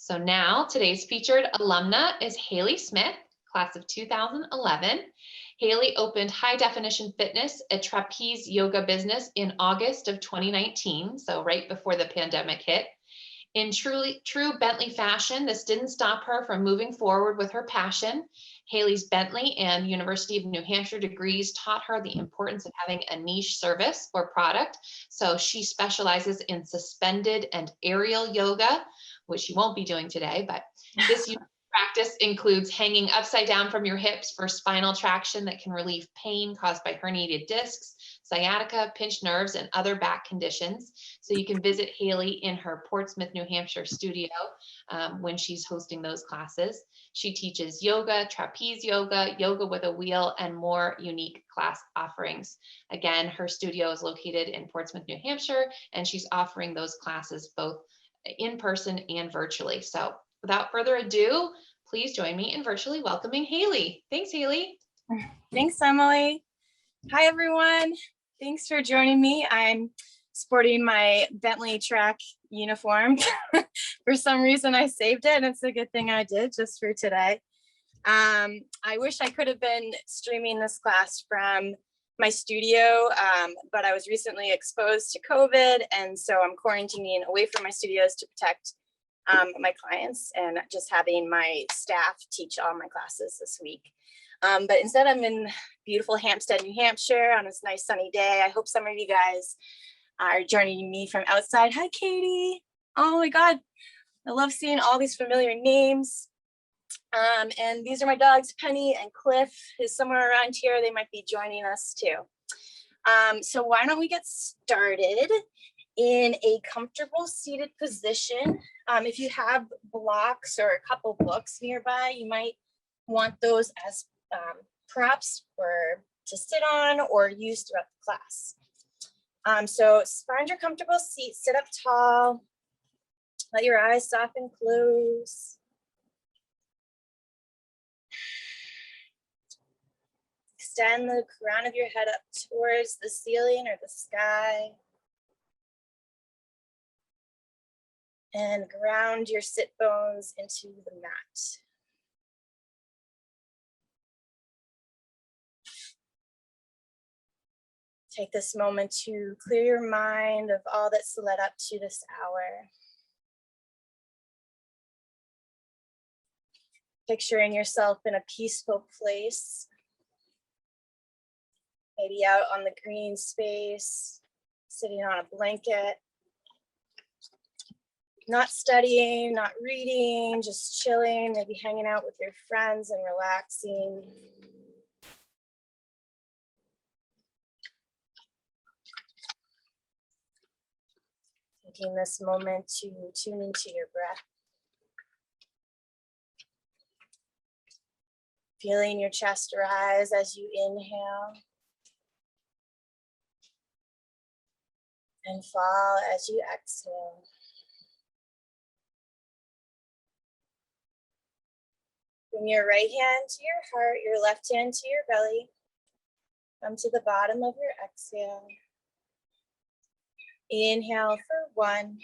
So now today's featured alumna is Haley Smith, class of 2011. Haley opened High Definition Fitness, a trapeze yoga business in August of 2019, so right before the pandemic hit. In true Bentley fashion, this didn't stop her from moving forward with her passion. Haley's Bentley and University of New Hampshire degrees taught her the importance of having a niche service or product. So she specializes in suspended and aerial yoga, which you won't be doing today, but this practice includes hanging upside down from your hips for spinal traction that can relieve pain caused by herniated discs, sciatica, pinched nerves, and other back conditions. So you can visit Haley in her Portsmouth, New Hampshire studio when she's hosting those classes. She teaches yoga, trapeze yoga, yoga with a wheel, and more unique class offerings. Again, her studio is located in Portsmouth, New Hampshire, and she's offering those classes both in person and virtually. So without further ado, please join me in virtually welcoming Haley. Thanks, Haley. Thanks, Emily. Hi, everyone. Thanks for joining me. I'm sporting my Bentley track uniform. For some reason, I saved it, and it's a good thing I did just for today. I wish I could have been streaming this class from my studio, but I was recently exposed to COVID, and so I'm quarantining away from my studios to protect my clients and just having my staff teach all my classes this week. But instead I'm in beautiful Hampstead, New Hampshire on this nice sunny day. I hope some of you guys are joining me from outside. Hi, Katie. Oh my God. I love seeing all these familiar names. And these are my dogs, Penny and Cliff is somewhere around here. They might be joining us too. So why don't we get started in a comfortable seated position. If you have blocks or a couple books nearby, you might want those as props or to sit on or use throughout the class. So find your comfortable seat, sit up tall, let your eyes soften, close. Extend the crown of your head up towards the ceiling or the sky. And ground your sit bones into the mat. Take this moment to clear your mind of all that's led up to this hour. Picturing yourself in a peaceful place, maybe out on the green space, sitting on a blanket. Not studying, not reading, just chilling, maybe hanging out with your friends and relaxing. Taking this moment to tune into your breath. Feeling your chest rise as you inhale. And fall as you exhale. Bring your right hand to your heart, your left hand to your belly. Come to the bottom of your exhale. Inhale for 1,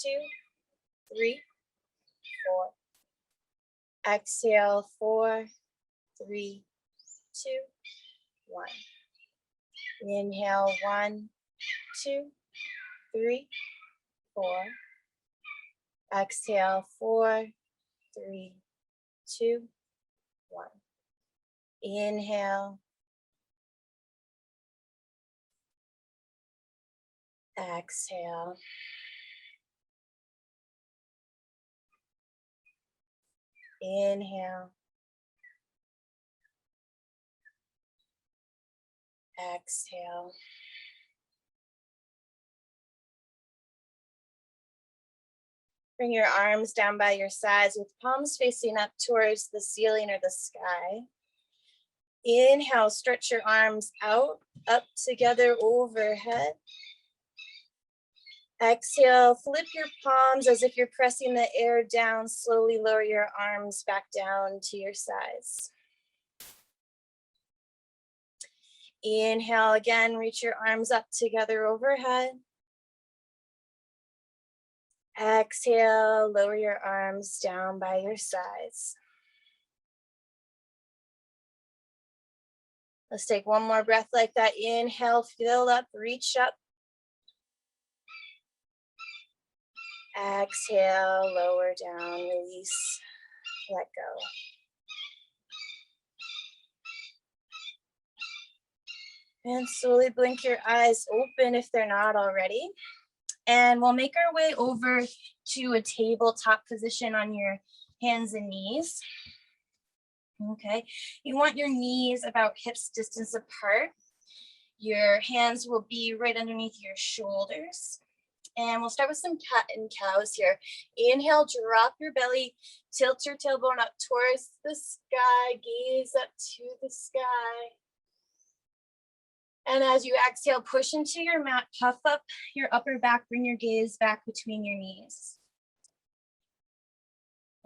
2, 3, 4. Exhale 4, 3, 2, 1. Inhale 1, 2, 3, 4. Exhale 4, 3, 2, 1. Inhale. Exhale. Inhale. Exhale. Bring your arms down by your sides with palms facing up towards the ceiling or the sky. Inhale, stretch your arms out, up together overhead. Exhale, flip your palms as if you're pressing the air down. Slowly lower your arms back down to your sides. Inhale again, reach your arms up together overhead. Exhale, lower your arms down by your sides. Let's take one more breath like that. Inhale, fill up, reach up. Exhale, lower down, release, let go. And slowly blink your eyes open if they're not already. And we'll make our way over to a tabletop position on your hands and knees. Okay, you want your knees about hips distance apart. Your hands will be right underneath your shoulders. And we'll start with some cat and cows here. Inhale, drop your belly, tilt your tailbone up towards the sky, gaze up to the sky. And as you exhale, push into your mat, puff up your upper back, bring your gaze back between your knees.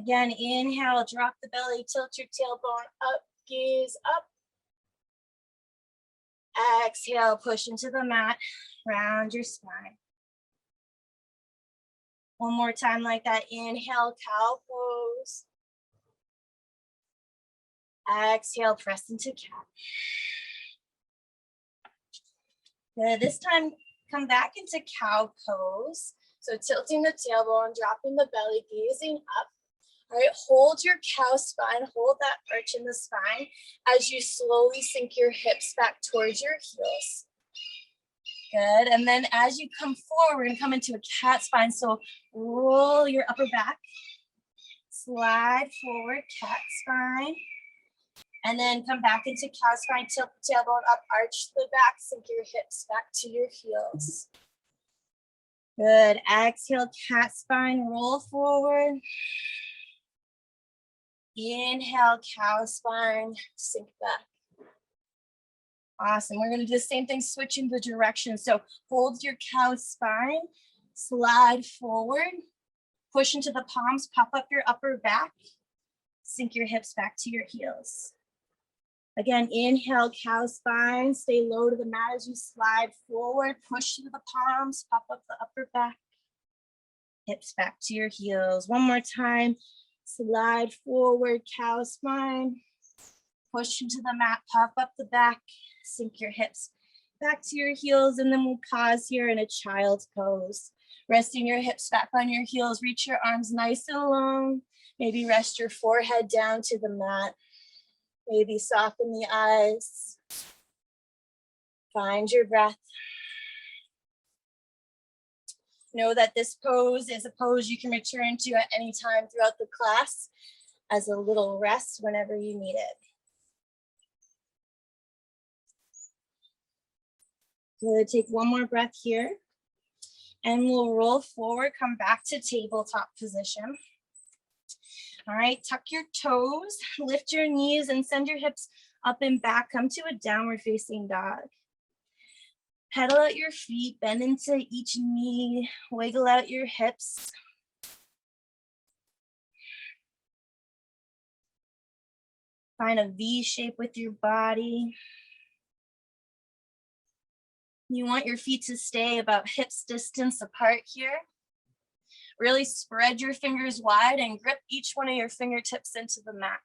Again, inhale, drop the belly, tilt your tailbone up, gaze up. Exhale, push into the mat, round your spine. One more time like that. Inhale, cow pose. Exhale, press into cat. Good. This time, come back into cow pose. So tilting the tailbone, dropping the belly, gazing up. All right, hold your cow spine, hold that arch in the spine as you slowly sink your hips back towards your heels. Good, and then as you come forward, we're gonna come into a cat spine. So roll your upper back, slide forward, cat spine, and then come back into cow spine, tilt the tailbone up, arch the back, sink your hips back to your heels. Good, exhale, cat spine, roll forward. Inhale, cow spine, sink back. Awesome. We're going to do the same thing, switching the direction. So hold your cow spine, slide forward, push into the palms, pop up your upper back, sink your hips back to your heels. Again, inhale, cow spine, stay low to the mat as you slide forward, push into the palms, pop up the upper back, hips back to your heels. One more time. Slide forward, cow spine, push into the mat, pop up the back, sink your hips back to your heels, and then we'll pause here in a child's pose. Resting your hips back on your heels, reach your arms nice and long. Maybe rest your forehead down to the mat. Maybe soften the eyes. Find your breath. Know that this pose is a pose you can return to at any time throughout the class as a little rest whenever you need it. Good, take one more breath here. And we'll roll forward, come back to tabletop position. All right, tuck your toes, lift your knees and send your hips up and back. Come to a downward facing dog. Pedal out your feet, bend into each knee, wiggle out your hips. Find a V shape with your body. You want your feet to stay about hips distance apart here. Really spread your fingers wide and grip each one of your fingertips into the mat.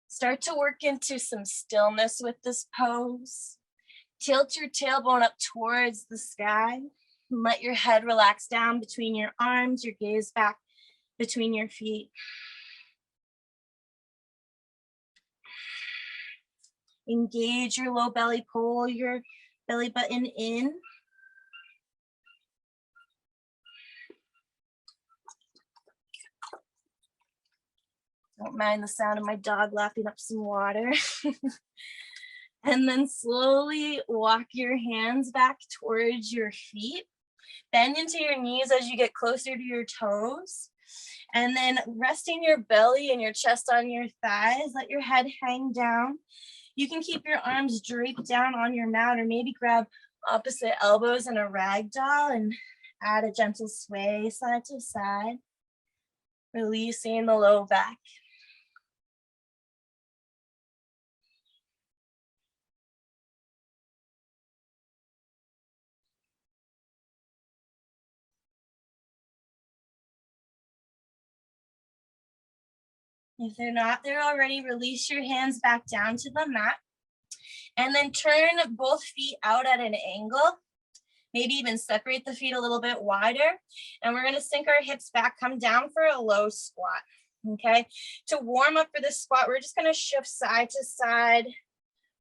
Start to work into some stillness with this pose. Tilt your tailbone up towards the sky. Let your head relax down between your arms, your gaze back between your feet. Engage your low belly, pull your belly button in. Don't mind the sound of my dog lapping up some water. And then slowly walk your hands back towards your feet. Bend into your knees as you get closer to your toes. And then resting your belly and your chest on your thighs, let your head hang down. You can keep your arms draped down on your mat or maybe grab opposite elbows in a rag doll and add a gentle sway side to side, releasing the low back. If they're not there already, release your hands back down to the mat. And then turn both feet out at an angle. Maybe even separate the feet a little bit wider. And we're going to sink our hips back, come down for a low squat. Okay. To warm up for this squat, we're just going to shift side to side,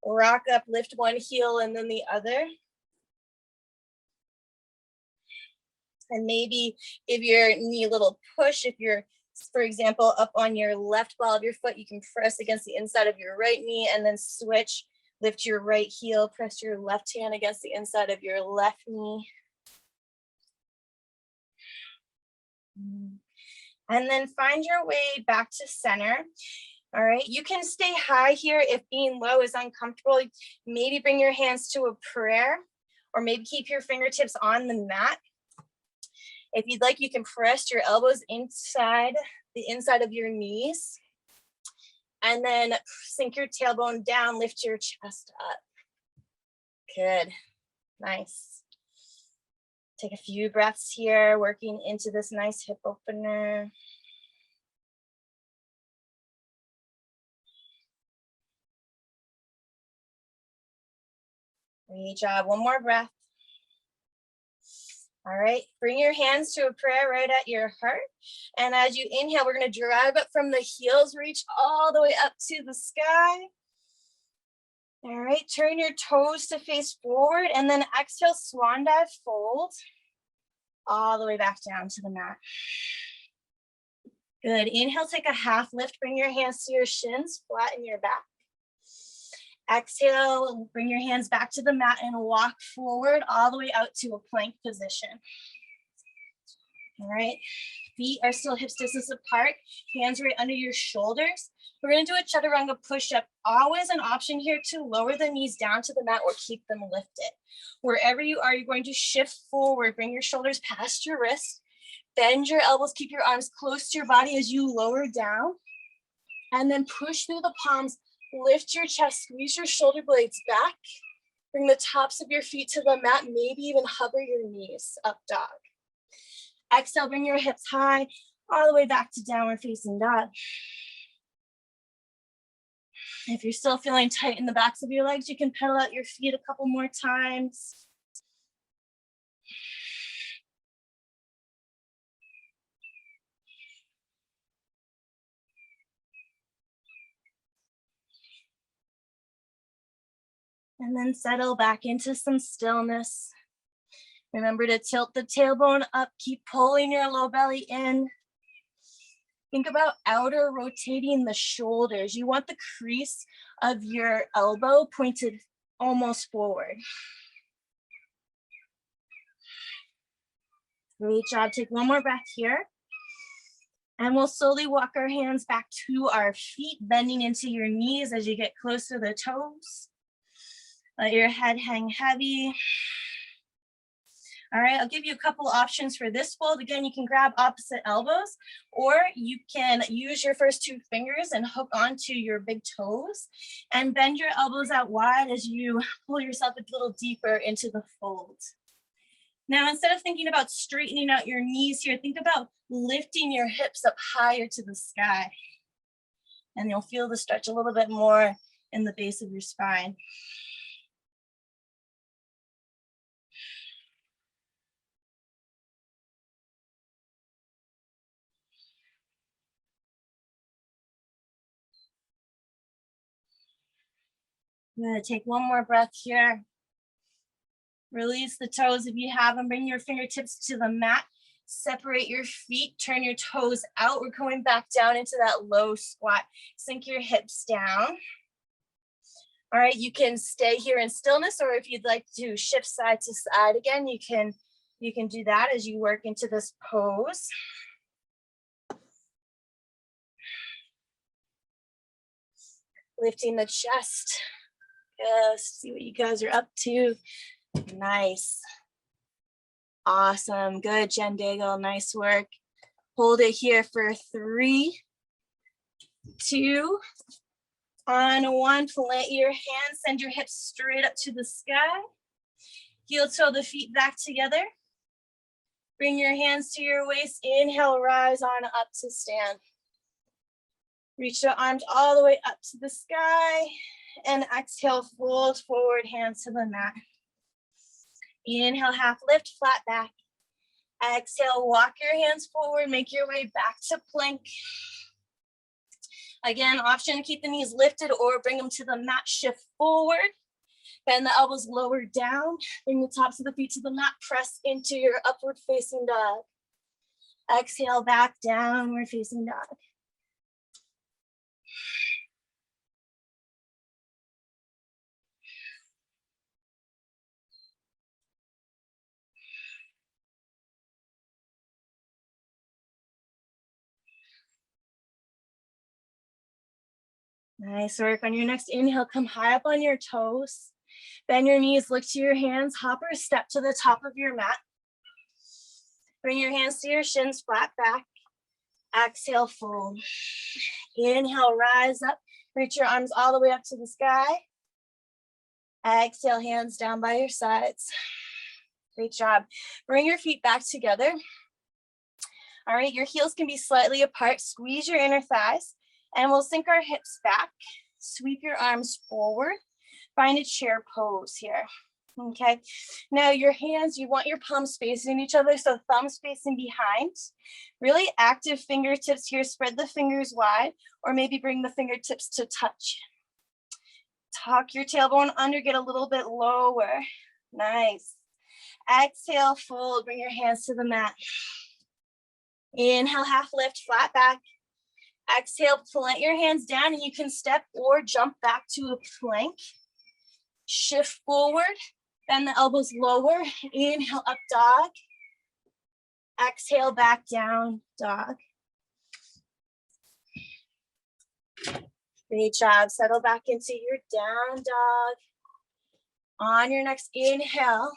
rock up, lift one heel and then the other. And maybe give your knee a little push. If you're, for example, up on your left ball of your foot, you can press against the inside of your right knee and then switch. Lift your right heel, press your left hand against the inside of your left knee. And then find your way back to center. All right, you can stay high here if being low is uncomfortable. Maybe bring your hands to a prayer, or maybe keep your fingertips on the mat. If you'd like, you can press your elbows inside the inside of your knees. And then sink your tailbone down, lift your chest up. Good, nice. Take a few breaths here, working into this nice hip opener. Great job, one more breath. All right, bring your hands to a prayer right at your heart. And as you inhale, we're gonna drive up from the heels, reach all the way up to the sky. All right, turn your toes to face forward and then exhale, swan dive, fold all the way back down to the mat. Good, inhale, take a half lift, bring your hands to your shins, flatten your back. Exhale, bring your hands back to the mat and walk forward all the way out to a plank position. All right, feet are still hips distance apart, hands right under your shoulders. We're gonna do a Chaturanga Push-Up. Always an option here to lower the knees down to the mat or keep them lifted. Wherever you are, you're going to shift forward, bring your shoulders past your wrists, bend your elbows, keep your arms close to your body as you lower down, and then push through the palms. Lift your chest, squeeze your shoulder blades back. Bring the tops of your feet to the mat, maybe even hover your knees, up dog. Exhale, bring your hips high, all the way back to downward facing dog. If you're still feeling tight in the backs of your legs, you can pedal out your feet a couple more times. And then settle back into some stillness. Remember to tilt the tailbone up, keep pulling your low belly in. Think about outer rotating the shoulders. You want the crease of your elbow pointed almost forward. Great job, take one more breath here. And we'll slowly walk our hands back to our feet, bending into your knees as you get close to the toes. Let your head hang heavy. All right, I'll give you a couple options for this fold. Again, you can grab opposite elbows, or you can use your first two fingers and hook onto your big toes and bend your elbows out wide as you pull yourself a little deeper into the fold. Now, instead of thinking about straightening out your knees here, think about lifting your hips up higher to the sky. And you'll feel the stretch a little bit more in the base of your spine. I'm gonna take one more breath here. Release the toes if you have them. Bring your fingertips to the mat. Separate your feet, turn your toes out. We're going back down into that low squat. Sink your hips down. All right, you can stay here in stillness, or if you'd like to shift side to side again, you can do that as you work into this pose. Lifting the chest. Just see what you guys are up to. Nice. Awesome. Good, Jen Daigle. Nice work. Hold it here for 3, 2, on 1. Plant your hands. Send your hips straight up to the sky. Heel toe the feet back together. Bring your hands to your waist. Inhale, rise on up to stand. Reach your arms all the way up to the sky and exhale, fold forward, hands to the mat. Inhale, half lift, flat back. Exhale, walk your hands forward, make your way back to plank. Again, option to keep the knees lifted or bring them to the mat, shift forward. Bend the elbows lower down, bring the tops of the feet to the mat, press into your upward facing dog. Exhale, back, downward facing dog. Nice work. On your next inhale, come high up on your toes. Bend your knees, look to your hands, hop or step to the top of your mat. Bring your hands to your shins, flat back. Exhale, fold. Inhale, rise up. Reach your arms all the way up to the sky. Exhale, hands down by your sides. Great job. Bring your feet back together. All right, your heels can be slightly apart. Squeeze your inner thighs, and we'll sink our hips back. Sweep your arms forward. Find a chair pose here. Okay, now your hands, you want your palms facing each other, so thumbs facing behind. Really active fingertips here, spread the fingers wide, or maybe bring the fingertips to touch. Tuck your tailbone under, get a little bit lower. Nice. Exhale, fold, bring your hands to the mat. Inhale, half lift, flat back. Exhale, plant your hands down, and you can step or jump back to a plank. Shift forward. Bend the elbows lower. Inhale, up dog. Exhale, back down dog. Great job. Settle back into your down dog. On your next inhale,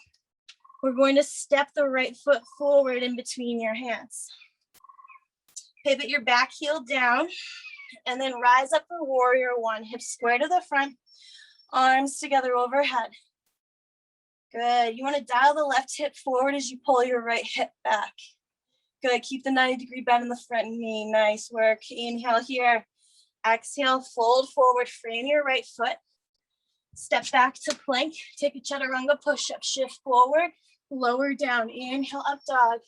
we're going to step the right foot forward in between your hands. Pivot your back heel down and then rise up for warrior one. Hips square to the front, arms together overhead. Good. You want to dial the left hip forward as you pull your right hip back. Good. Keep the 90-degree bend in the front knee. Nice work. Inhale here. Exhale, fold forward, frame your right foot. Step back to plank. Take a Chaturanga Push-Up. Shift forward, lower down. Inhale, up dog.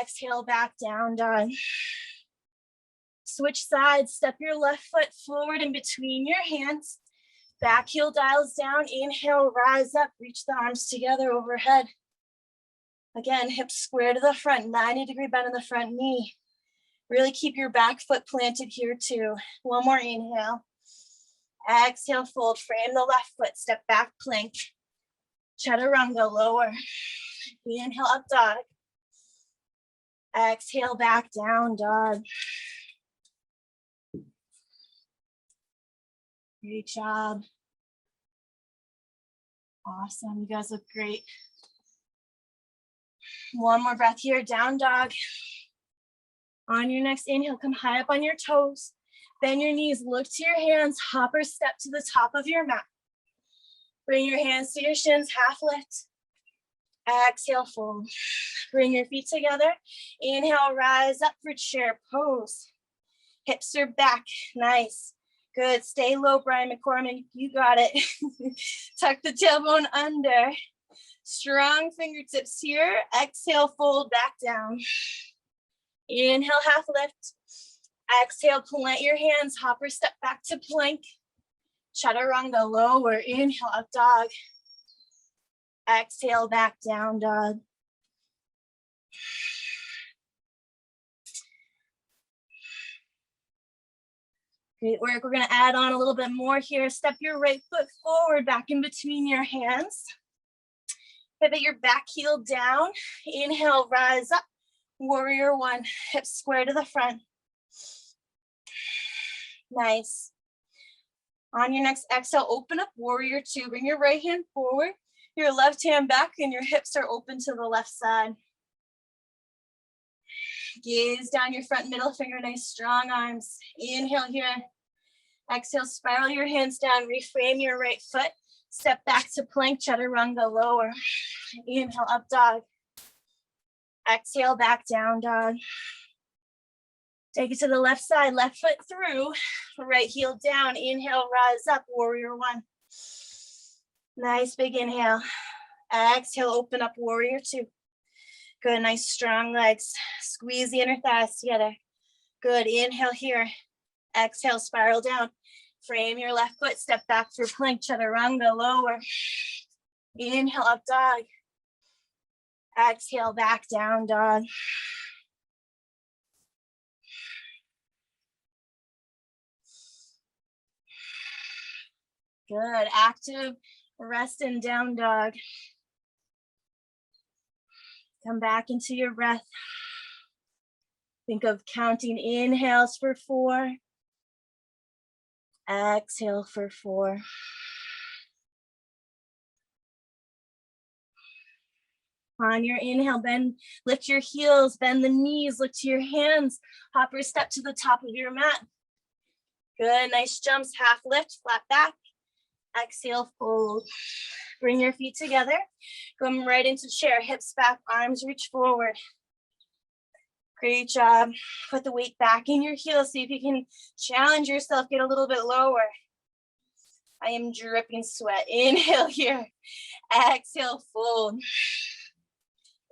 Exhale, back down dog. Switch sides. Step your left foot forward in between your hands. Back heel dials down. Inhale, rise up. Reach the arms together overhead. Again, hips square to the front. 90-degree bend in the front knee. Really keep your back foot planted here too. One more inhale. Exhale, fold. Frame the left foot. Step back, plank. Chaturanga, lower. Inhale, up dog. Exhale, back down dog. Great job. Awesome. You guys look great. One more breath here. Down dog. On your next inhale, come high up on your toes. Bend your knees. Look to your hands. Hop or step to the top of your mat. Bring your hands to your shins. Half lift. Exhale, fold. Bring your feet together. Inhale, rise up for chair pose. Hips are back. Nice. Good. Stay low, Brian McCormick. You got it. Tuck the tailbone under. Strong fingertips here. Exhale, fold back down. Inhale, half lift. Exhale, plant your hands. Hop or step back to plank. Chaturanga, lower. Inhale, up dog. Exhale, back down dog. Great work. We're going to add on a little bit more here. Step your right foot forward, back in between your hands. Pivot your back heel down. Inhale, rise up. Warrior one. Hips square to the front. Nice. On your next exhale, open up warrior two. Bring your right hand forward, your left hand back, and your hips are open to the left side. Gaze down your front middle finger, nice strong arms. Inhale here. Exhale, spiral your hands down, reframe your right foot. Step back to plank, chaturanga, lower. Inhale, up dog. Exhale, back down dog. Take it to the left side, left foot through, right heel down. Inhale, rise up, warrior one. Nice big inhale. Exhale, open up, warrior two. Good, nice strong legs. Squeeze the inner thighs together. Good, inhale here. Exhale, spiral down. Frame your left foot, step back for plank, chaturanga, lower. Inhale, up dog. Exhale, back down dog. Good, active rest and down dog. Come back into your breath. Think of counting inhales for 4. Exhale for 4. On your inhale, bend, lift your heels, bend the knees, look to your hands, hopper step to the top of your mat. Good, nice jumps, half lift, flat back. Exhale, fold. Bring your feet together. Come right into chair, hips back, arms reach forward. Great job. Put the weight back in your heels. See if you can challenge yourself, get a little bit lower. I am dripping sweat. Inhale here. Exhale, fold.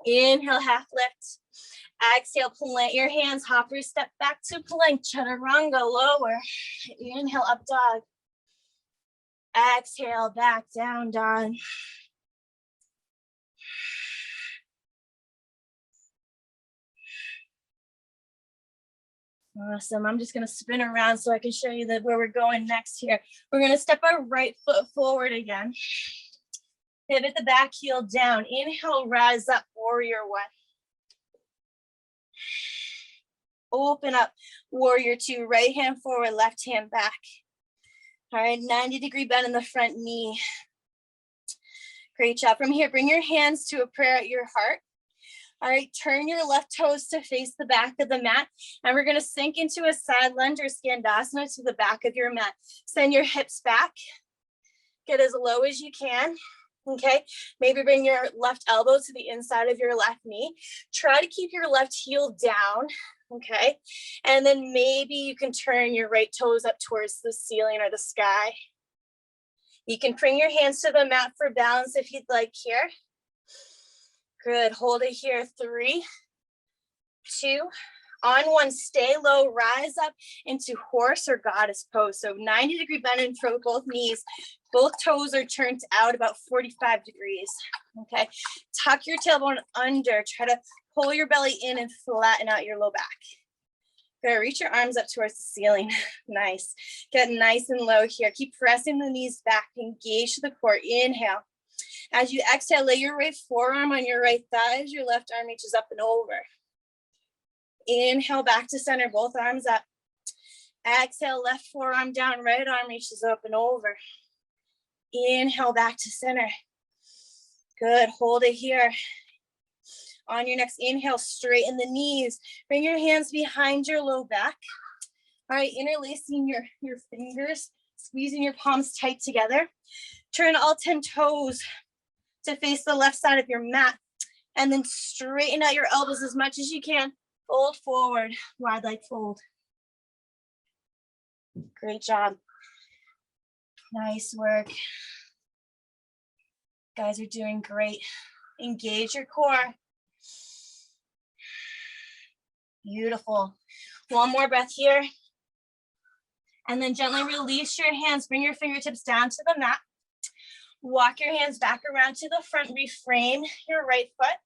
Inhale, half lift. Exhale, plant your hands, hopper step back to plank, chaturanga, lower. Inhale, up dog. Exhale, back down dog. Awesome. I'm just going to spin around so I can show you where we're going next here. We're going to step our right foot forward again. Pivot the back heel down. Inhale, rise up, warrior one. Open up, warrior two. Right hand forward, left hand back. All right, 90-degree bend in the front knee. Great job. From here, bring your hands to a prayer at your heart. All right, turn your left toes to face the back of the mat. And we're gonna sink into a side lunge or skandasana to the back of your mat. Send your hips back. Get as low as you can. Okay, maybe bring your left elbow to the inside of your left knee. Try to keep your left heel down. Okay, and then maybe you can turn your right toes up towards the ceiling or the sky. You can bring your hands to the mat for balance if you'd like here. Good, hold it here, 3, 2, on 1, stay low, rise up into horse or goddess pose. So 90-degree bend in for both knees. Both toes are turned out about 45 degrees, okay? Tuck your tailbone under, try to pull your belly in and flatten out your low back. Good, reach your arms up towards the ceiling. Nice, get nice and low here. Keep pressing the knees back, engage the core, inhale. As you exhale, lay your right forearm on your right thigh as your left arm reaches up and over. Inhale, back to center, both arms up. Exhale, left forearm down, right arm reaches up and over. Inhale, back to center. Good, hold it here. On your next inhale, straighten the knees. Bring your hands behind your low back. All right, interlacing your fingers, squeezing your palms tight together. Turn all 10 toes to face the left side of your mat. And then straighten out your elbows as much as you can. Fold forward, wide leg fold. Great job. Nice work. Guys are doing great. Engage your core. Beautiful. One more breath here. And then gently release your hands. Bring your fingertips down to the mat. Walk your hands back around to the front. Reframe your right foot.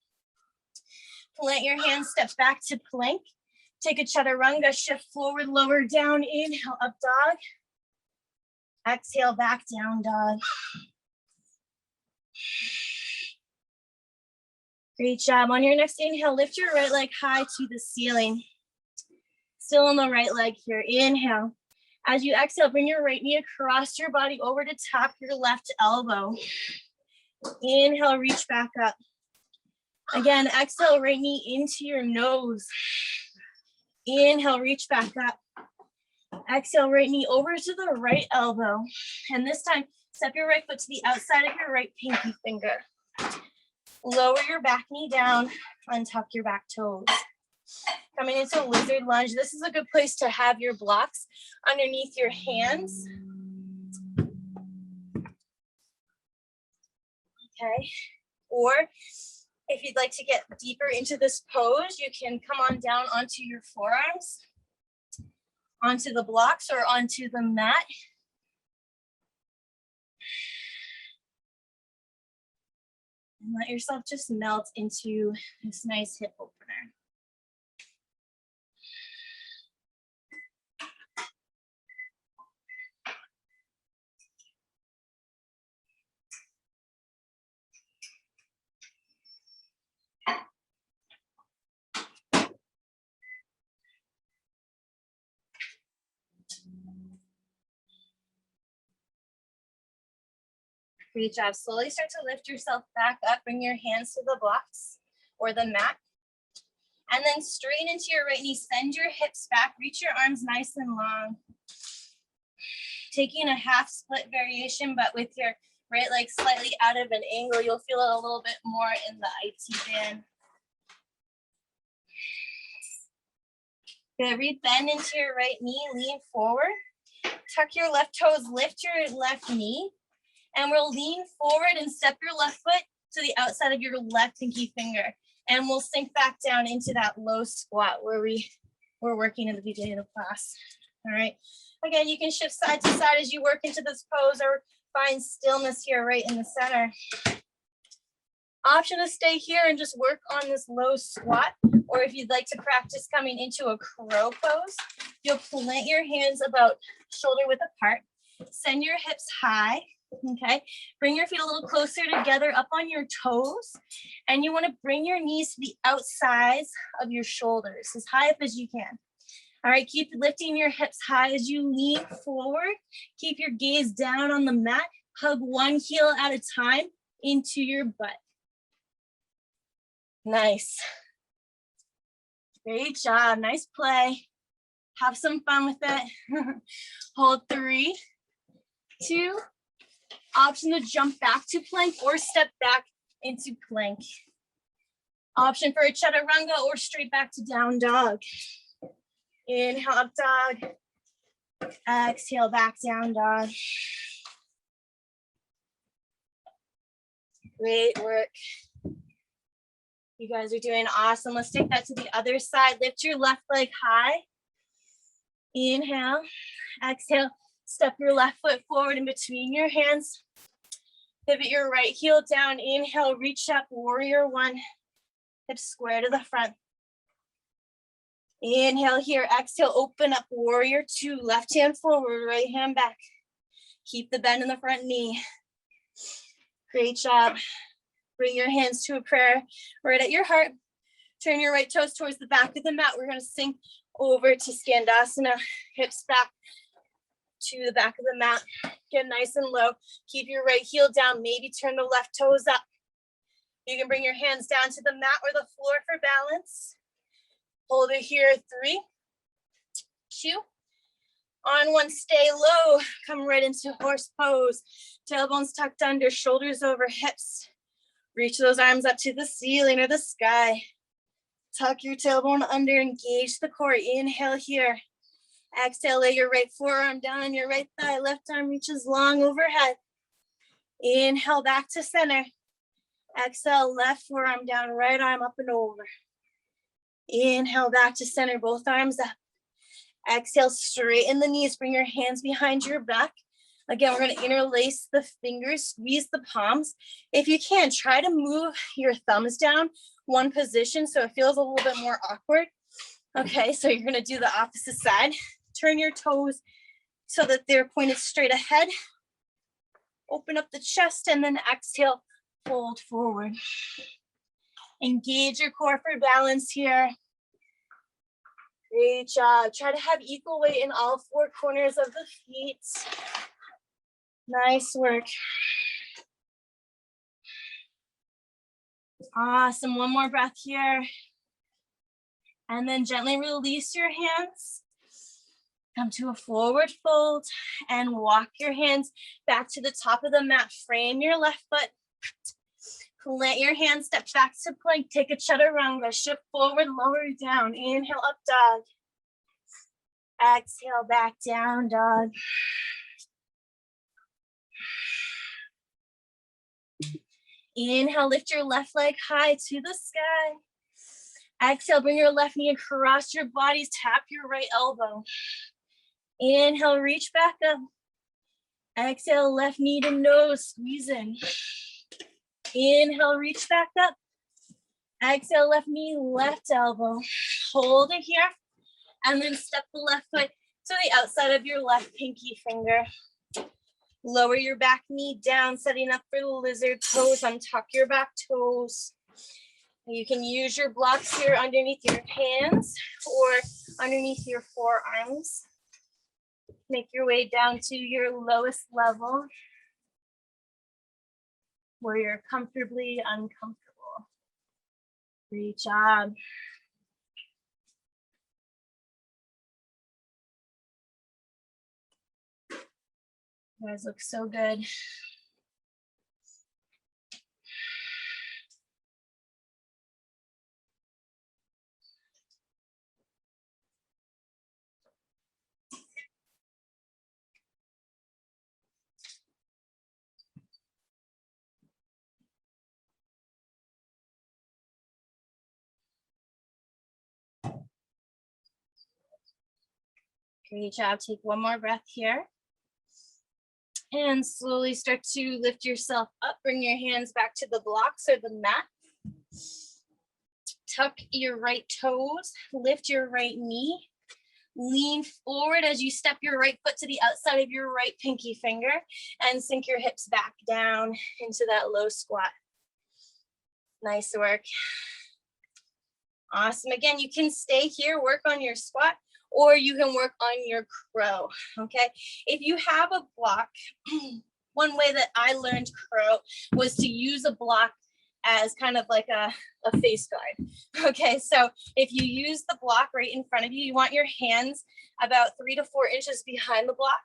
Plant your hands, step back to plank. Take a chaturanga, shift forward, lower down. Inhale, up dog. Exhale, back down dog. Great job. On your next inhale, lift your right leg high to the ceiling. Still on the right leg here. Inhale. As you exhale, bring your right knee across your body over to tap your left elbow. Inhale, reach back up. Again, exhale, right knee into your nose. Inhale, reach back up. Exhale, right knee over to the right elbow. And this time, step your right foot to the outside of your right pinky finger. Lower your back knee down, untuck your back toes. Coming into lizard lunge. This is a good place to have your blocks underneath your hands. Okay. Or if you'd like to get deeper into this pose, you can come on down onto your forearms, onto the blocks or onto the mat. And let yourself just melt into this nice hip opener. Great job. Slowly start to lift yourself back up. Bring your hands to the blocks or the mat. And then straighten into your right knee. Send your hips back. Reach your arms nice and long. Taking a half split variation, but with your right leg slightly out of an angle, you'll feel it a little bit more in the IT band. Good. Bend into your right knee. Lean forward. Tuck your left toes. Lift your left knee. And we'll lean forward and step your left foot to the outside of your left pinky finger. And we'll sink back down into that low squat where we were working in the beginning of the class. All right. Again, you can shift side to side as you work into this pose or find stillness here right in the center. Option to stay here and just work on this low squat. Or if you'd like to practice coming into a crow pose, you'll plant your hands about shoulder width apart. Send your hips high. Okay, bring your feet a little closer together up on your toes, and you want to bring your knees to the outsides of your shoulders, as high up as you can. All right, keep lifting your hips high as you lean forward. Keep your gaze down on the mat. Hug one heel at a time into your butt. Nice. Great job, nice play. Have some fun with it. Hold 3, 2, option to jump back to plank or step back into plank. Option for a chaturanga or straight back to down dog. Inhale, up dog. Exhale, back down dog. Great work. You guys are doing awesome. Let's take that to the other side. Lift your left leg high. Inhale, exhale. Step your left foot forward in between your hands. Pivot your right heel down. Inhale, reach up, warrior 1. Hips square to the front. Inhale here, exhale, open up, warrior 2. Left hand forward, right hand back. Keep the bend in the front knee. Great job. Bring your hands to a prayer right at your heart. Turn your right toes towards the back of the mat. We're gonna sink over to Skandasana, hips back to the back of the mat. Get nice and low. Keep your right heel down. Maybe turn the left toes up. You can bring your hands down to the mat or the floor for balance. Hold it here. 3, 2. On 1, stay low. Come right into horse pose. Tailbones tucked under, shoulders over hips. Reach those arms up to the ceiling or the sky. Tuck your tailbone under, engage the core. Inhale here. Exhale, lay your right forearm down on your right thigh. Left arm reaches long overhead. Inhale, back to center. Exhale, left forearm down, right arm up and over. Inhale, back to center, both arms up. Exhale, straighten the knees, bring your hands behind your back. Again, we're gonna interlace the fingers, squeeze the palms. If you can, try to move your thumbs down one position so it feels a little bit more awkward. Okay, so you're gonna do the opposite side. Turn your toes so that they're pointed straight ahead. Open up the chest and then exhale, fold forward. Engage your core for balance here. Great job. Try to have equal weight in all 4 corners of the feet. Nice work. Awesome. One more breath here. And then gently release your hands. Come to a forward fold and walk your hands back to the top of the mat. Frame your left foot. Plant your hands, step back to plank, take a chaturanga, shift forward, lower down, inhale, up dog. Exhale, back down dog. Inhale, lift your left leg high to the sky. Exhale, bring your left knee across your body, tap your right elbow. Inhale, reach back up. Exhale, left knee to nose, squeeze in. Inhale, reach back up. Exhale, left knee, left elbow. Hold it here. And then step the left foot to the outside of your left pinky finger. Lower your back knee down, setting up for the lizard pose. Untuck your back toes. You can use your blocks here underneath your hands or underneath your forearms. Make your way down to your lowest level where you're comfortably uncomfortable. Great job. You guys look so good. Great job. Take one more breath here. And slowly start to lift yourself up. Bring your hands back to the blocks or the mat. Tuck your right toes. Lift your right knee. Lean forward as you step your right foot to the outside of your right pinky finger and sink your hips back down into that low squat. Nice work. Awesome. Again, you can stay here, work on your squat, or you can work on your crow, okay? If you have a block, one way that I learned crow was to use a block as kind of like a face guard, okay? So if you use the block right in front of you, you want your hands about 3 to 4 inches behind the block.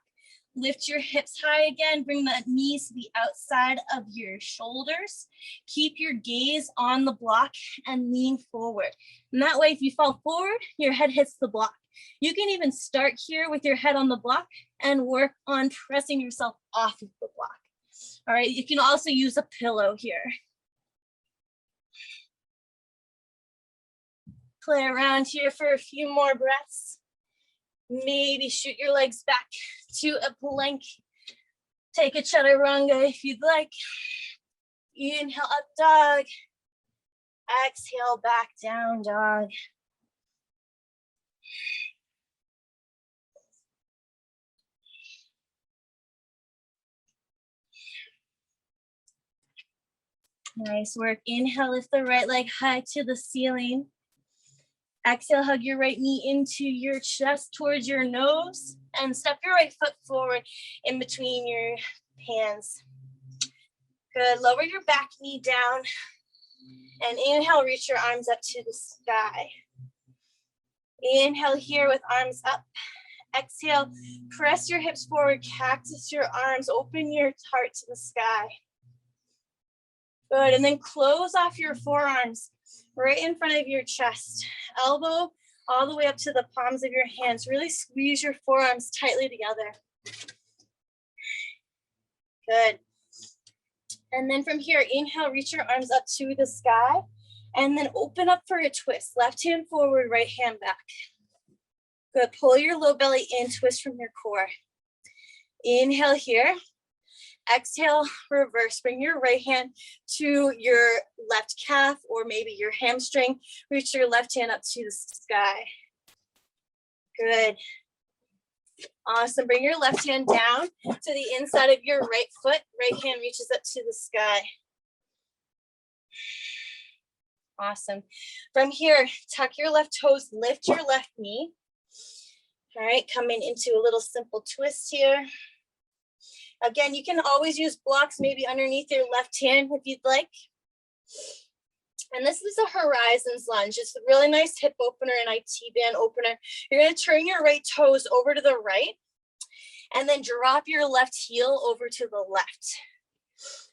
Lift your hips high again, bring the knees to the outside of your shoulders. Keep your gaze on the block and lean forward. And that way, if you fall forward, your head hits the block. You can even start here with your head on the block and work on pressing yourself off of the block. All right, you can also use a pillow here. Play around here for a few more breaths. Maybe shoot your legs back to a plank. Take a chaturanga if you'd like. Inhale, up dog. Exhale, back down dog. Nice work. Inhale, lift the right leg high to the ceiling. Exhale, hug your right knee into your chest towards your nose and step your right foot forward in between your hands. Good. Lower your back knee down and inhale, reach your arms up to the sky. Inhale here with arms up. Exhale, press your hips forward, cactus your arms, open your heart to the sky. Good, and then close off your forearms right in front of your chest. Elbow all the way up to the palms of your hands. Really squeeze your forearms tightly together. Good. And then from here, inhale, reach your arms up to the sky, and then open up for a twist. Left hand forward, right hand back. Good, pull your low belly in, twist from your core. Inhale here. Exhale, reverse. Bring your right hand to your left calf or maybe your hamstring. Reach your left hand up to the sky. Good. Awesome. Bring your left hand down to the inside of your right foot. Right hand reaches up to the sky. Awesome. From here, tuck your left toes, lift your left knee. All right, coming into a little simple twist here. Again, you can always use blocks maybe underneath your left hand if you'd like. And this is a horizons lunge. It's a really nice hip opener and IT band opener. You're going to turn your right toes over to the right and then drop your left heel over to the left.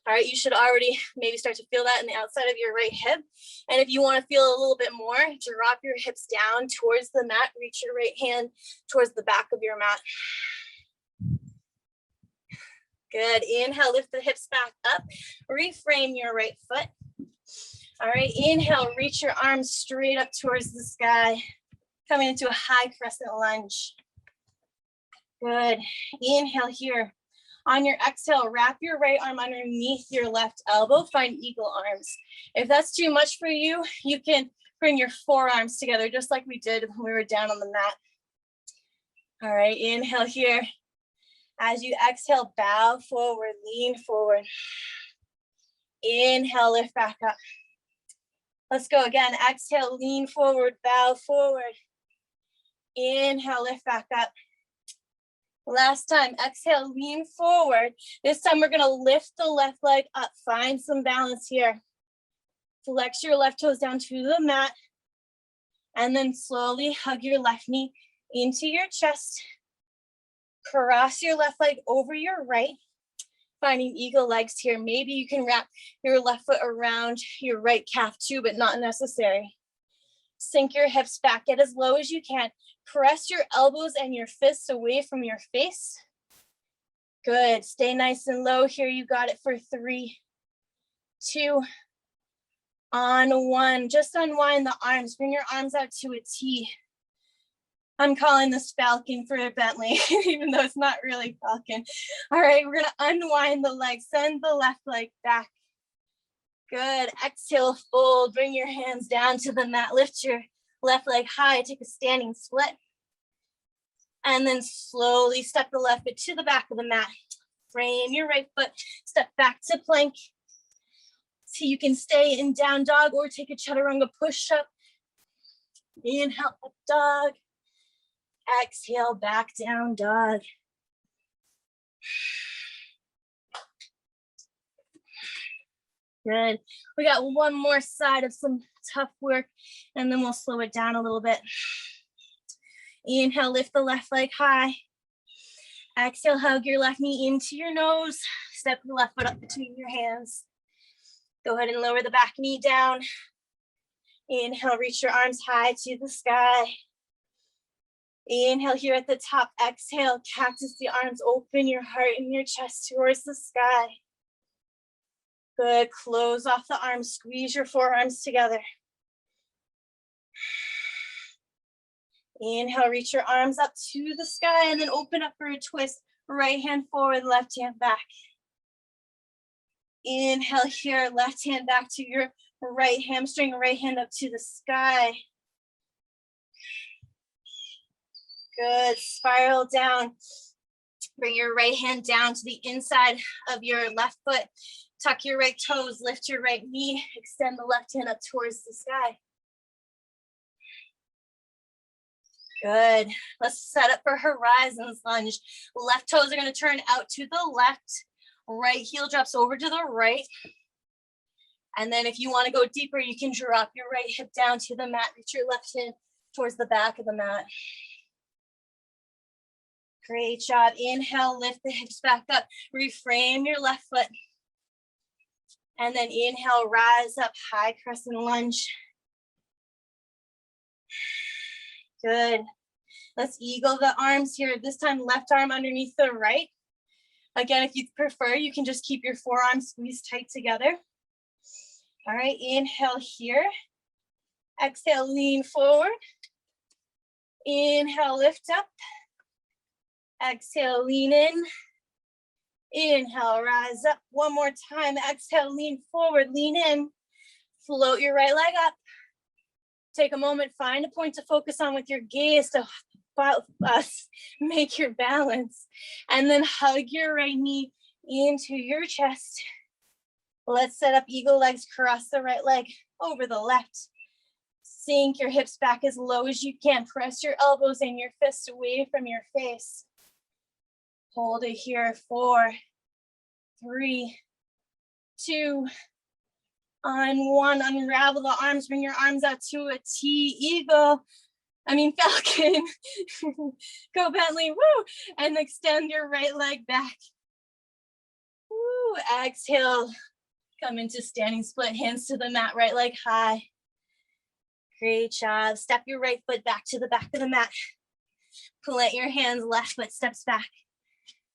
All right, you should already maybe start to feel that in the outside of your right hip. And if you want to feel a little bit more, drop your hips down towards the mat, reach your right hand towards the back of your mat. Good, inhale, lift the hips back up, reframe your right foot. All right, inhale, reach your arms straight up towards the sky, coming into a high crescent lunge. Good, inhale here. On your exhale, wrap your right arm underneath your left elbow, find eagle arms. If that's too much for you, you can bring your forearms together, just like we did when we were down on the mat. All right, inhale here. As you exhale, bow forward, lean forward. Inhale, lift back up. Let's go again. Exhale, lean forward, bow forward. Inhale, lift back up. Last time, exhale, lean forward. This time we're gonna lift the left leg up. Find some balance here. Flex your left toes down to the mat. And then slowly hug your left knee into your chest. Cross your left leg over your right. Finding eagle legs here. Maybe you can wrap your left foot around your right calf too, but not necessary. Sink your hips back, get as low as you can. Press your elbows and your fists away from your face. Good, stay nice and low here. You got it for 3, 2, on 1. Just unwind the arms, bring your arms out to a T. I'm calling this Falcon for a Bentley, even though it's not really Falcon. All right, we're gonna unwind the legs, send the left leg back. Good, exhale, fold, bring your hands down to the mat, lift your left leg high, take a standing split. And then slowly step the left foot to the back of the mat. Frame your right foot, step back to plank. So you can stay in down dog or take a Chaturanga Push-Up. Inhale, up dog. Exhale, back down dog. Good. We got one more side of some tough work, and then we'll slow it down a little bit. Inhale, lift the left leg high. Exhale, hug your left knee into your nose. Step the left foot up between your hands. Go ahead and lower the back knee down. Inhale, reach your arms high to the sky. Inhale here at the top. Exhale, cactus the arms, open your heart and your chest towards the sky. Good, close off the arms, squeeze your forearms together. Inhale, reach your arms up to the sky and then open up for a twist. Right hand forward, left hand back. Inhale here, left hand back to your right hamstring, right hand up to the sky. Good, spiral down. Bring your right hand down to the inside of your left foot. Tuck your right toes, lift your right knee, extend the left hand up towards the sky. Good. Let's set up for Horizons Lunge. Left toes are going to turn out to the left. Right heel drops over to the right. And then if you want to go deeper, you can drop your right hip down to the mat. Reach your left hand towards the back of the mat. Great job. Inhale, lift the hips back up. Reframe your left foot. And then inhale, rise up, high crescent lunge. Good. Let's eagle the arms here. This time, left arm underneath the right. Again, if you prefer, you can just keep your forearms squeezed tight together. All right, inhale here. Exhale, lean forward. Inhale, lift up. Exhale, lean in. Inhale, rise up. One more time. Exhale, lean forward, lean in. Float your right leg up. Take a moment, find a point to focus on with your gaze to make your balance. And then hug your right knee into your chest. Let's set up eagle legs, cross the right leg over the left. Sink your hips back as low as you can. Press your elbows and your fists away from your face. Hold it here, 4, 3, 2, on 1. Unravel the arms, bring your arms out to a T, Falcon. Go Bentley, woo! And extend your right leg back. Woo. Woo, exhale, come into standing split, hands to the mat, right leg high. Great job. Step your right foot back to the back of the mat. Plant your hands, left foot steps back.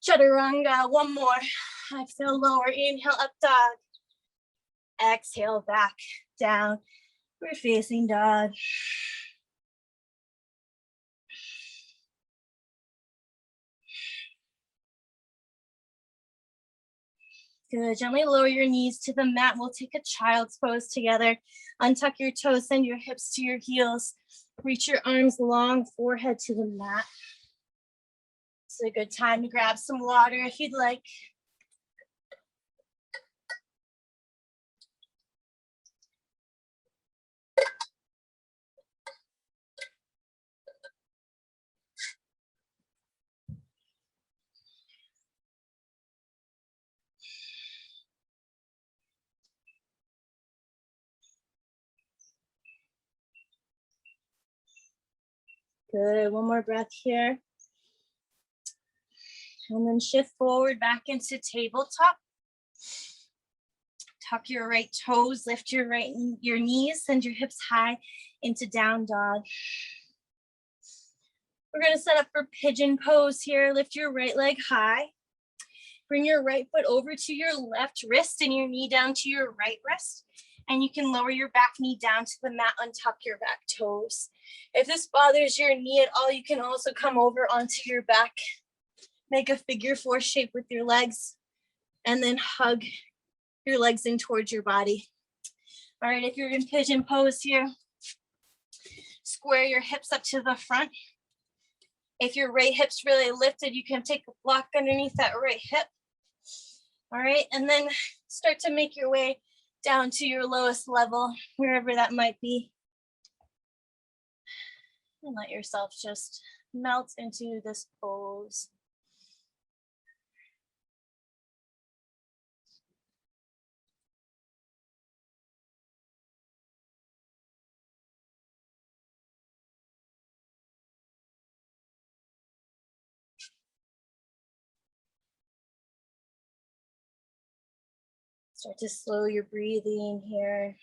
Chaturanga, one more. Exhale, lower, inhale, up dog. Exhale, back, down. We're facing dog. Good, gently lower your knees to the mat. We'll take a child's pose together. Untuck your toes, send your hips to your heels. Reach your arms long, forehead to the mat. It's a good time to grab some water if you'd like. Good, one more breath here. And then shift forward back into tabletop. Tuck your right toes, lift your knees, send your hips high into down dog. We're gonna set up for pigeon pose here. Lift your right leg high. Bring your right foot over to your left wrist and your knee down to your right wrist. And you can lower your back knee down to the mat, untuck your back toes. If this bothers your knee at all, you can also come over onto your back. Make a figure four shape with your legs and then hug your legs in towards your body. All right, if you're in pigeon pose here, square your hips up to the front. If your right hip's really lifted, you can take a block underneath that right hip. All right, and then start to make your way down to your lowest level, wherever that might be. And let yourself just melt into this pose. Start to slow your breathing here.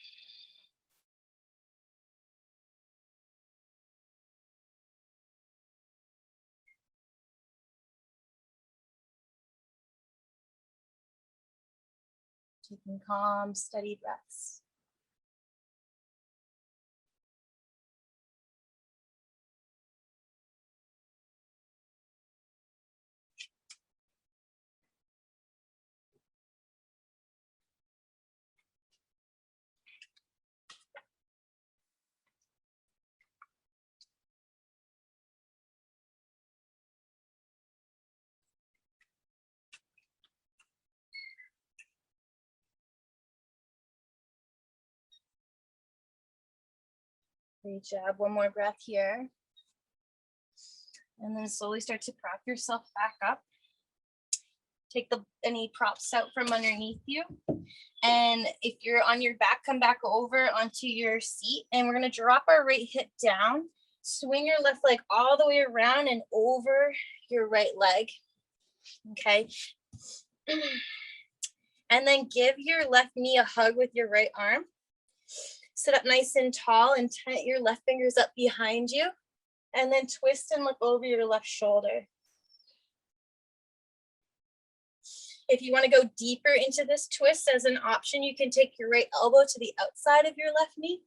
Taking calm, steady breaths. Great job. One more breath here. And then slowly start to prop yourself back up. Take any props out from underneath you. And if you're on your back, come back over onto your seat. And we're going to drop our right hip down. Swing your left leg all the way around and over your right leg. Okay. And then give your left knee a hug with your right arm. Sit up nice and tall and tent your left fingers up behind you. And then twist and look over your left shoulder. If you want to go deeper into this twist as an option, you can take your right elbow to the outside of your left knee.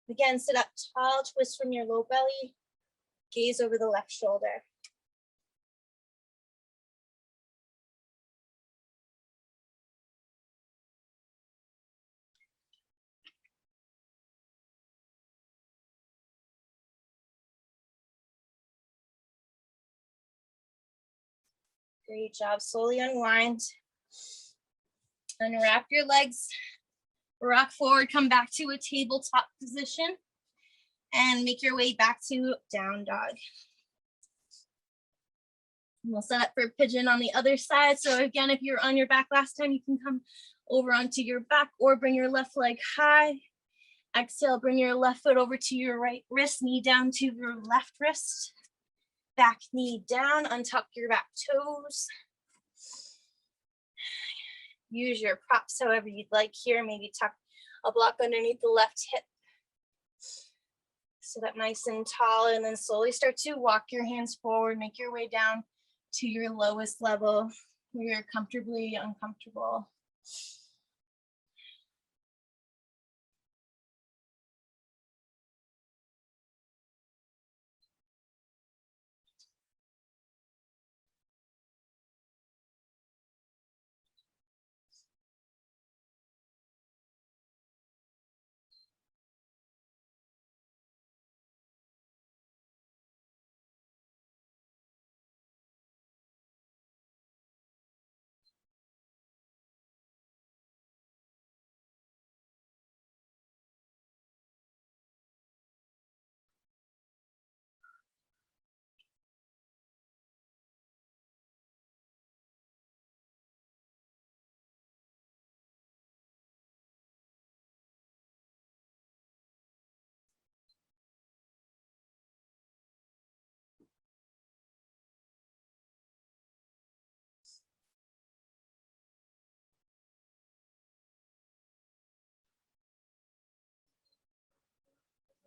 Again, sit up tall, twist from your low belly, gaze over the left shoulder. Great job. Slowly unwind. Unwrap your legs. Rock forward, come back to a tabletop position and make your way back to down dog. And we'll set up for pigeon on the other side. So again, if you're on your back last time, you can come over onto your back or bring your left leg high. Exhale, bring your left foot over to your right wrist, knee down to your left wrist. Back knee down, untuck your back toes. use your props however you'd like here. Maybe tuck a block underneath the left hip. Sit up nice and tall, and then slowly start to walk your hands forward. Make your way down to your lowest level where you're comfortably uncomfortable.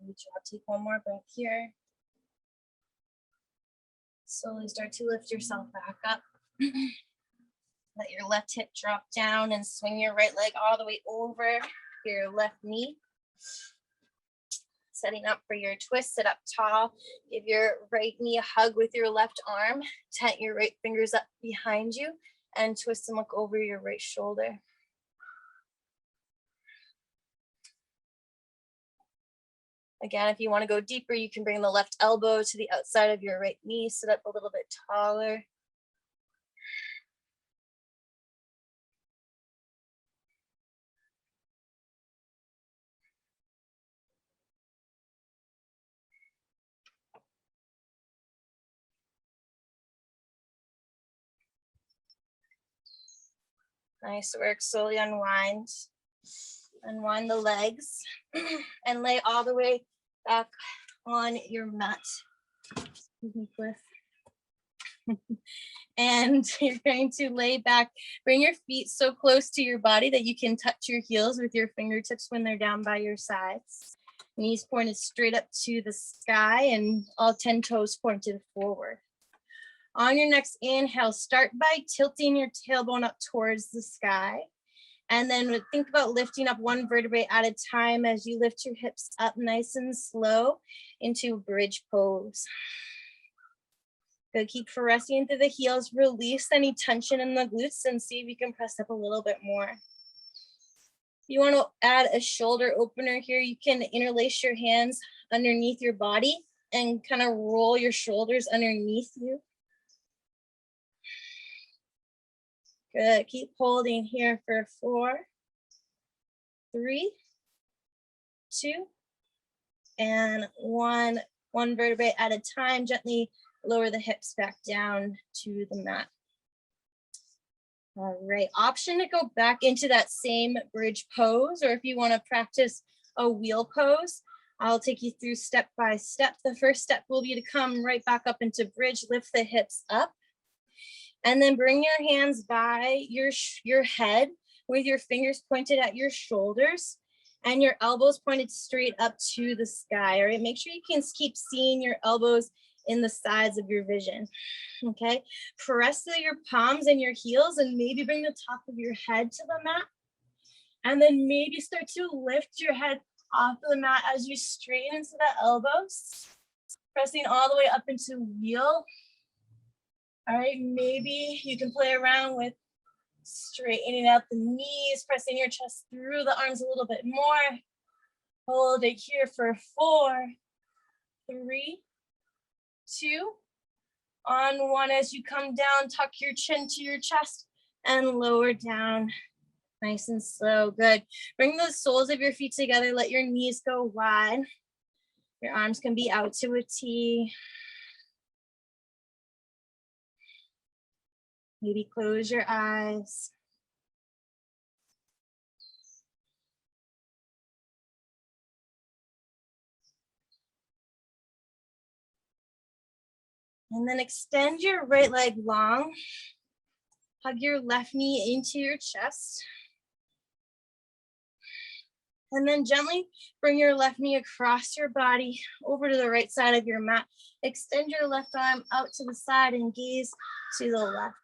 Good job. Take one more breath here. Slowly start to lift yourself back up. Let your left hip drop down and swing your right leg all the way over your left knee. Setting up for your twist, sit up tall. Give your right knee a hug with your left arm. Tent your right fingers up behind you and twist and look over your right shoulder. Again, if you want to go deeper, you can bring the left elbow to the outside of your right knee. Sit up a little bit taller. Nice work. Slowly unwind. Unwind the legs and lay all the way back on your mat. Excuse me, Cliff. And you're going to lay back, bring your feet so close to your body that you can touch your heels with your fingertips when they're down by your sides. Knees pointed straight up to the sky and all 10 toes pointed forward. On your next inhale, start by tilting your tailbone up towards the sky. And then think about lifting up one vertebrae at a time as you lift your hips up nice and slow into bridge pose. Good, keep pressing through the heels, release any tension in the glutes and see if you can press up a little bit more. If you want to add a shoulder opener here, you can interlace your hands underneath your body and kind of roll your shoulders underneath you. Good, keep holding here for 4, 3, 2, and 1. One vertebrae at a time. Gently lower the hips back down to the mat. All right, option to go back into that same bridge pose, or if you want to practice a wheel pose, I'll take you through step by step. The first step will be to come right back up into bridge, lift the hips up, and then bring your hands by your head with your fingers pointed at your shoulders and your elbows pointed straight up to the sky. All right, make sure you can keep seeing your elbows in the sides of your vision. Okay, press through your palms and your heels and maybe bring the top of your head to the mat. And then maybe start to lift your head off the mat as you straighten into the elbows, pressing all the way up into wheel. All right, maybe you can play around with straightening out the knees, pressing your chest through the arms a little bit more. Hold it here for 4, 3, 2, on 1. As you come down, tuck your chin to your chest and lower down. Nice and slow. Good. Bring the soles of your feet together. Let your knees go wide. Your arms can be out to a T. Maybe close your eyes. And then extend your right leg long. Hug your left knee into your chest. And then gently bring your left knee across your body over to the right side of your mat. Extend your left arm out to the side and gaze to the left.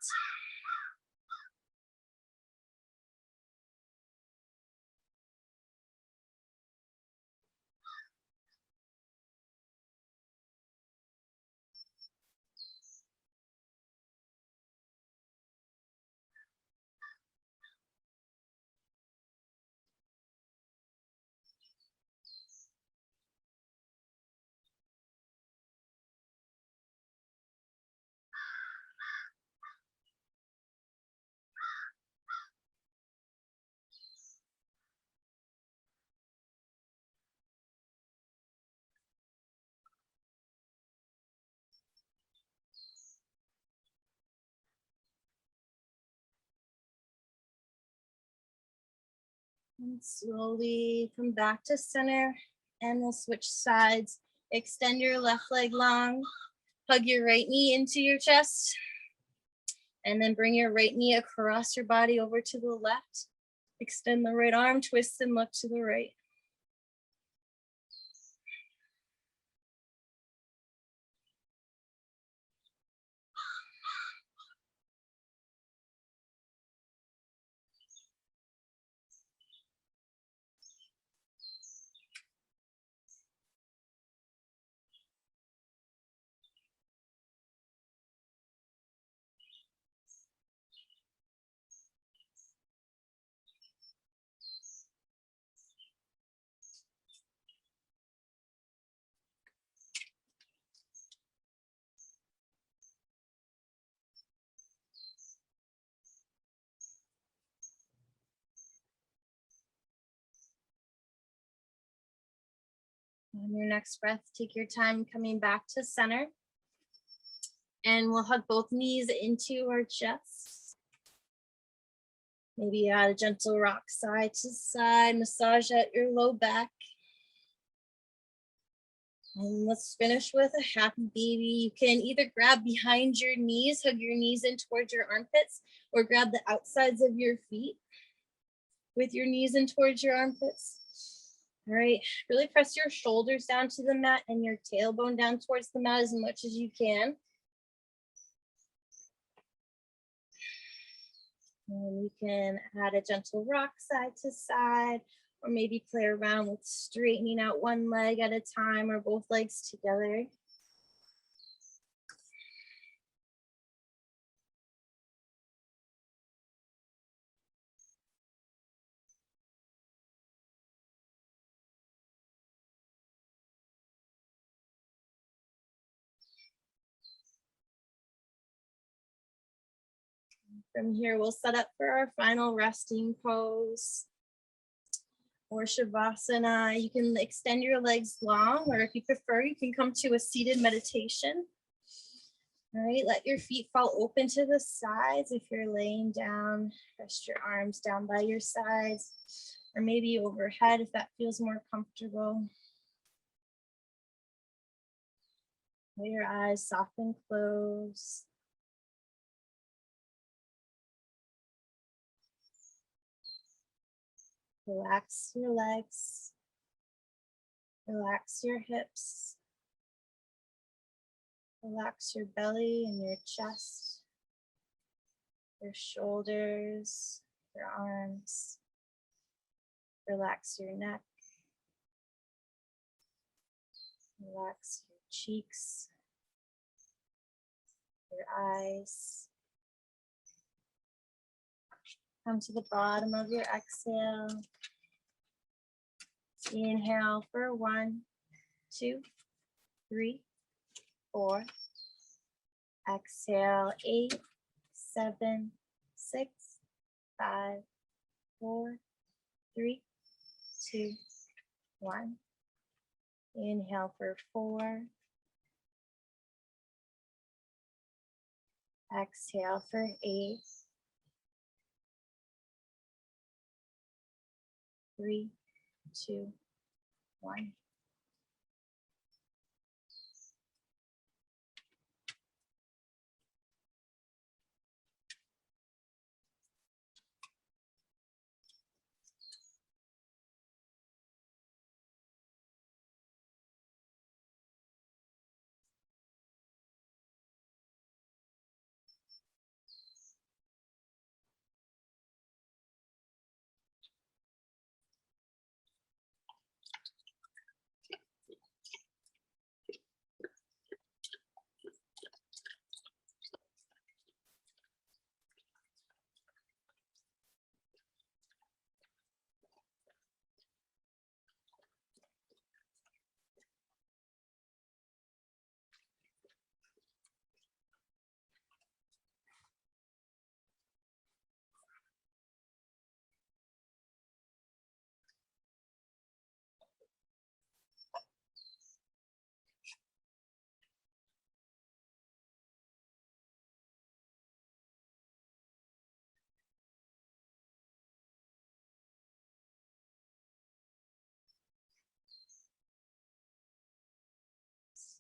And slowly come back to center, and we'll switch sides. Extend your left leg long, hug your right knee into your chest, and then bring your right knee across your body over to the left. Extend the right arm, twist and look to the right. On your next breath, take your time coming back to center. And we'll hug both knees into our chest. Maybe add a gentle rock side to side, massage at your low back. And let's finish with a happy baby. You can either grab behind your knees, hug your knees in towards your armpits, or grab the outsides of your feet with your knees in towards your armpits. All right, really press your shoulders down to the mat and your tailbone down towards the mat as much as you can. And you can add a gentle rock side to side, or maybe play around with straightening out one leg at a time or both legs together. From here, we'll set up for our final resting pose or Shavasana. You can extend your legs long, or if you prefer, you can come to a seated meditation. All right, let your feet fall open to the sides. If you're laying down, rest your arms down by your sides, or maybe overhead if that feels more comfortable. Let your eyes soften, close. Relax your legs, relax your hips, relax your belly and your chest, your shoulders, your arms, relax your neck, relax your cheeks, your eyes. Come to the bottom of your exhale. Inhale for 1, 2, 3, 4. Exhale, 8, 7, 6, 5, 4, 3, 2, 1. Inhale for 4. Exhale for 8. 3, 2, 1.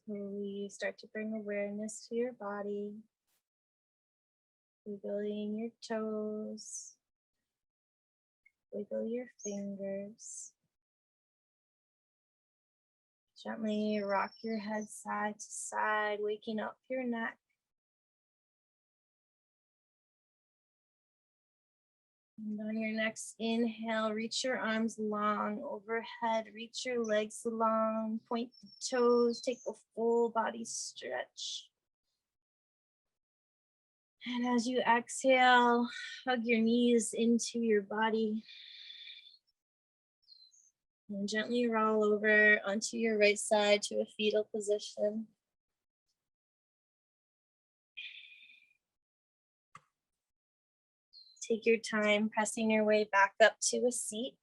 Slowly start to bring awareness to your body, wiggling your toes, wiggle your fingers. Gently rock your head side to side, waking up your neck. And on your next inhale, reach your arms long overhead, reach your legs long, point the toes, take a full body stretch. And as you exhale, hug your knees into your body. And gently roll over onto your right side to a fetal position. Take your time pressing your way back up to a seat.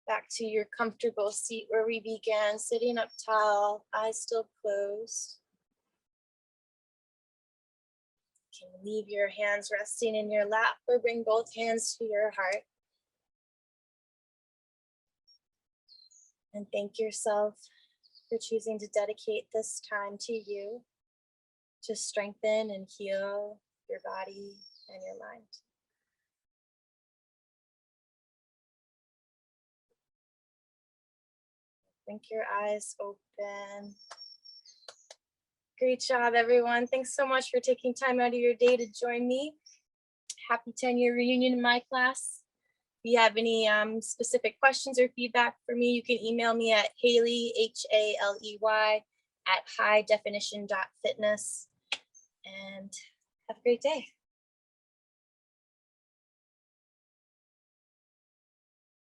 Back to your comfortable seat where we began, sitting up tall, eyes still closed. You can leave your hands resting in your lap or bring both hands to your heart. And thank yourself for choosing to dedicate this time to you, to strengthen and heal your body and your mind. Blink your eyes open. Great job, everyone. Thanks so much for taking time out of your day to join me. Happy 10-year reunion in my class. If you have any specific questions or feedback for me, you can email me at Haley, Haley, @highdefinition.fitness. And have a great day.